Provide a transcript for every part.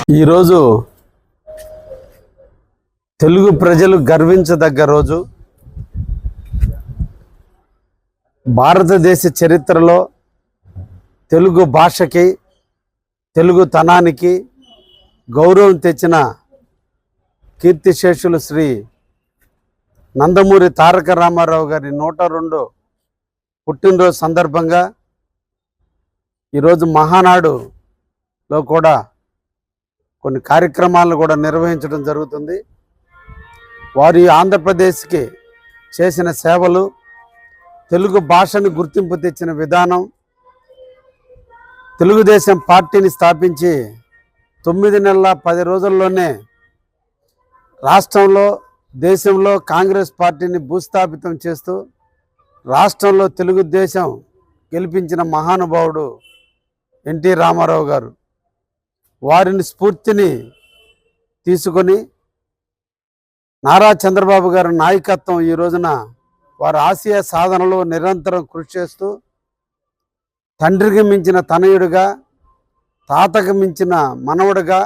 ఈరోజు తెలుగు ప్రజలు గర్వించదగ్గ రోజు. భారతదేశ చరిత్రలో తెలుగు భాషకి, తెలుగుతనానికి గౌరవం తెచ్చిన కీర్తిశేషులు శ్రీ నందమూరి తారక రామారావు గారి 102 పుట్టినరోజు సందర్భంగా ఈరోజు మహానాడులో కూడా కొన్ని కార్యక్రమాలను కూడా నిర్వహించడం జరుగుతుంది. వారి ఆంధ్రప్రదేశ్కి చేసిన సేవలు, తెలుగు భాషను గుర్తింపు తెచ్చిన విధానం, తెలుగుదేశం పార్టీని స్థాపించి 9 నెలల 10 రోజుల్లోనే రాష్ట్రంలో, దేశంలో కాంగ్రెస్ పార్టీని భూస్థాపితం చేస్తూ రాష్ట్రంలో తెలుగుదేశం గెలిపించిన మహానుభావుడు ఎన్టీ రామారావు గారు. వారిని స్ఫూర్తిని తీసుకొని నారా చంద్రబాబు గారి నాయకత్వం ఈ రోజున వారి ఆశయ సాధనలో నిరంతరం కృషి చేస్తూ తండ్రికి మించిన తనయుడిగా, తాతకు మించిన మనవడిగా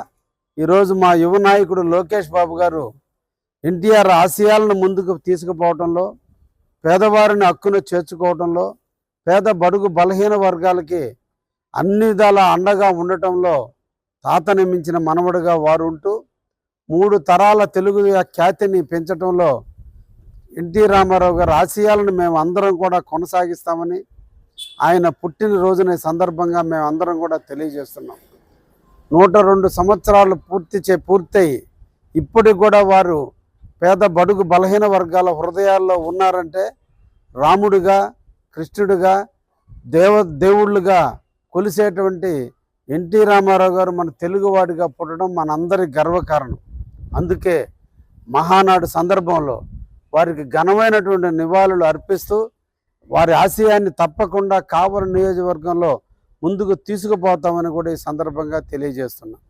ఈరోజు మా యువ నాయకుడు లోకేష్ బాబు గారు ఎన్టీఆర్ ఆశయాలను ముందుకు తీసుకుపోవడంలో, పేదవారిని హక్కును చేర్చుకోవడంలో, పేద బడుగు బలహీన వర్గాలకి అన్ని విధాల అండగా ఉండటంలో తాతని మించిన మనవడుగా వారు ఉంటూ 3 తరాల తెలుగు ఖ్యాతిని పెంచడంలో ఎన్టీ రామారావు గారి ఆశయాలను మేము అందరం కూడా కొనసాగిస్తామని ఆయన పుట్టినరోజున సందర్భంగా మేము అందరం కూడా తెలియజేస్తున్నాం. 102 సంవత్సరాలు పూర్తయి ఇప్పటికి కూడా వారు పేద బడుగు బలహీన వర్గాల హృదయాల్లో ఉన్నారంటే రాముడిగా, కృష్ణుడిగా, దేవుళ్ళుగా కొలిసేటువంటి ఎన్టీ రామారావు గారు మన తెలుగువాడిగా పుట్టడం మనందరి గర్వకారణం. అందుకే మహానాడు సందర్భంలో వారికి ఘనమైనటువంటి నివాళులు అర్పిస్తూ వారి ఆశయాన్ని తప్పకుండా కావలి నియోజకవర్గంలో ముందుకు తీసుకుపోతామని కూడా ఈ సందర్భంగా తెలియజేస్తున్నాం.